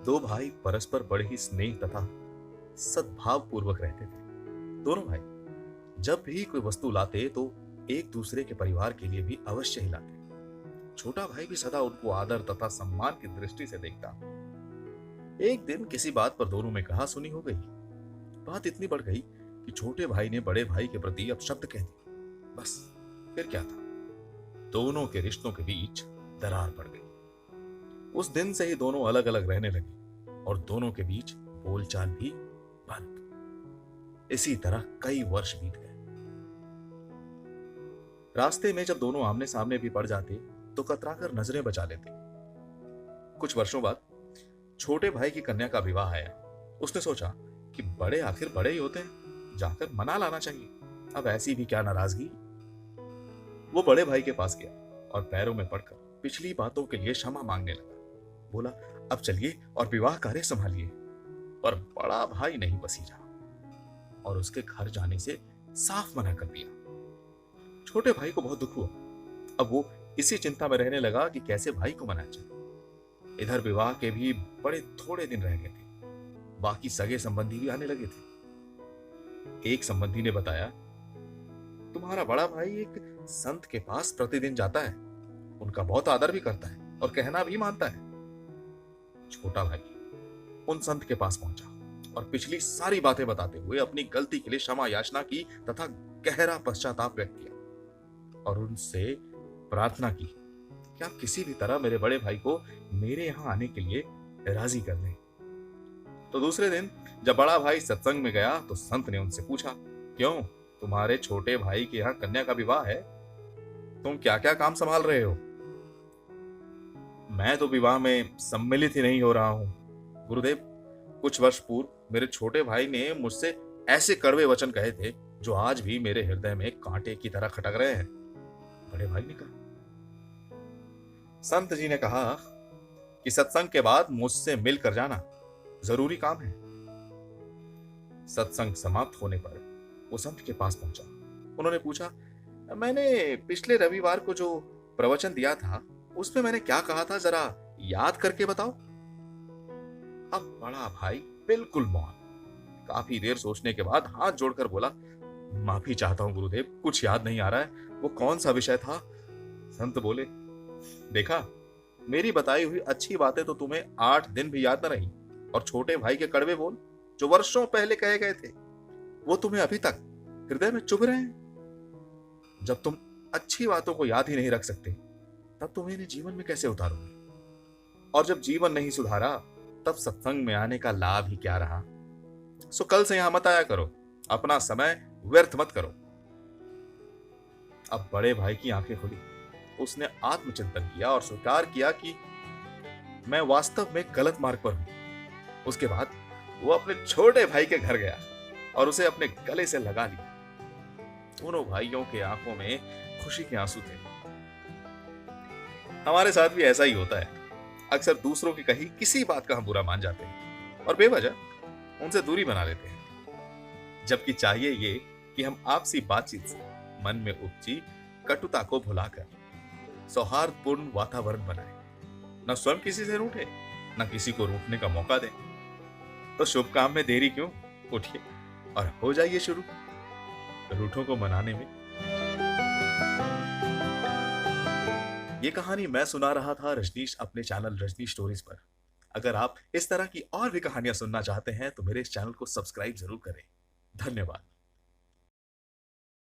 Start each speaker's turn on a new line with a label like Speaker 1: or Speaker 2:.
Speaker 1: दो भाई परस्पर बड़े ही स्नेह तथा सद्भाव पूर्वक रहते थे। दोनों भाई जब भी कोई वस्तु लाते तो एक दूसरे के परिवार के लिए भी अवश्य ही लाते। छोटा भाई भी सदा उनको आदर तथा सम्मान की दृष्टि से देखता। एक दिन किसी बात पर दोनों में कहा सुनी हो गई। बात इतनी बढ़ गई कि छोटे भाई ने बड़े भाई के प्रति अपशब्द कह दिया। बस फिर क्या था, दोनों के रिश्तों के बीच दरार पड़ गई। उस दिन से ही दोनों अलग अलग रहने लगे और दोनों के बीच बोलचाल भी बंद। इसी तरह कई वर्ष बीत गए। रास्ते में जब दोनों आमने सामने भी पड़ जाते तो कतराकर नजरें बचा लेते। कुछ वर्षों बाद छोटे भाई की कन्या का विवाह आया। उसने सोचा कि बड़े आखिर बड़े ही होते हैं, जाकर मना लाना चाहिए। अब ऐसी भी क्या नाराजगी। वो बड़े भाई के पास गया और पैरों में पड़कर पिछली बातों के लिए क्षमा मांगने लगा। बोला, अब चलिए और विवाह कार्य संभालिए। पर बड़ा भाई नहीं पसीजा और उसके घर जाने से साफ मना कर दिया। छोटे भाई को बहुत दुख हुआ। अब वो इसी चिंता में रहने लगा कि कैसे भाई को मनाया जाए। इधर विवाह के भी बड़े थोड़े दिन रह गए थे। बाकी सगे संबंधी भी आने लगे थे। एक संबंधी ने बताया, तुम्हारा बड़ा भाई एक संत के पास प्रतिदिन जाता है, उनका बहुत आदर भी करता है और कहना भी मानता है। छोटा भाई उन संत के पास पहुंचा और पिछली सारी बातें बताते हुए अपनी गलती के लिए क्षमा याचना की तथा गहरा पश्चाताप व्यक्त किया और उनसे प्रार्थना की कि आप किसी भी तरह मेरे बड़े भाई को मेरे यहां आने के लिए राजी कर दें। तो दूसरे दिन जब बड़ा भाई सत्संग में गया तो संत ने उनसे पूछा, क्यों, तुम्हारे छोटे भाई के यहाँ कन्या का विवाह है, तुम क्या क्या काम संभाल रहे हो? मैं तो विवाह में सम्मिलित ही नहीं हो रहा हूं गुरुदेव। कुछ वर्ष पूर्व मेरे छोटे भाई ने मुझसे ऐसे कड़वे वचन कहे थे जो आज भी मेरे हृदय में कांटे की तरह खटक रहे हैं, बड़े भाई ने कहा। संत जी ने कहा कि सत्संग के बाद मुझसे मिलकर जाना, जरूरी काम है। सत्संग समाप्त होने पर वो संत के पास पहुंचा। उन्होंने पूछा, मैंने पिछले रविवार को जो प्रवचन दिया था उसमें मैंने क्या कहा था, जरा याद करके बताओ। अब बड़ा भाई बिल्कुल मौन। काफी देर सोचने के बाद हाथ जोड़कर बोला, माफी चाहता हूं गुरुदेव, कुछ याद नहीं आ रहा है, वो कौन सा विषय था? संत बोले, देखा, मेरी बताई हुई अच्छी बातें तो तुम्हें 8 दिन भी याद न रही और छोटे भाई के कड़वे बोल जो वर्षों पहले कहे गए थे वो तुम्हें अभी तक हृदय में चुभ रहे हैं। जब तुम अच्छी बातों को याद ही नहीं रख सकते तब तुम इन्हें जीवन में कैसे उतारोगे? और जब जीवन नहीं सुधारा तब सत्संग में आने का लाभ ही क्या रहा? सो कल से यहां मत आया करो, अपना समय व्यर्थ मत करो। अब बड़े भाई की आंखें खुली। उसने आत्मचिंतन किया और स्वीकार किया कि मैं वास्तव में गलत मार्ग पर हूं। उसके बाद वो अपने छोटे भाई के घर गया और उसे अपने गले से लगा लिया। दोनों भाइयों के आंखों में खुशी के आंसू थे। हमारे साथ भी ऐसा ही होता है। अक्सर दूसरों की कही किसी बात का हम बुरा मान जाते हैं और बेवजह उनसे दूरी बना लेते हैं, जबकि चाहिए ये कि हम आपसी बातचीत से मन में उपजी कटुता को भुलाकर सौहार्दपूर्ण वातावरण बनाएं। न स्वयं किसी से रूठे, न किसी को रूठने का मौका दें। तो शुभ काम में देरी क्यों, उठिए और हो जाइए शुरू रूठों को मनाने में। ये कहानी मैं सुना रहा था रजनीश अपने चैनल रजनीश स्टोरीज पर। अगर आप इस तरह की और भी कहानियां सुनना चाहते हैं तो मेरे इस चैनल को सब्सक्राइब जरूर करें। धन्यवाद।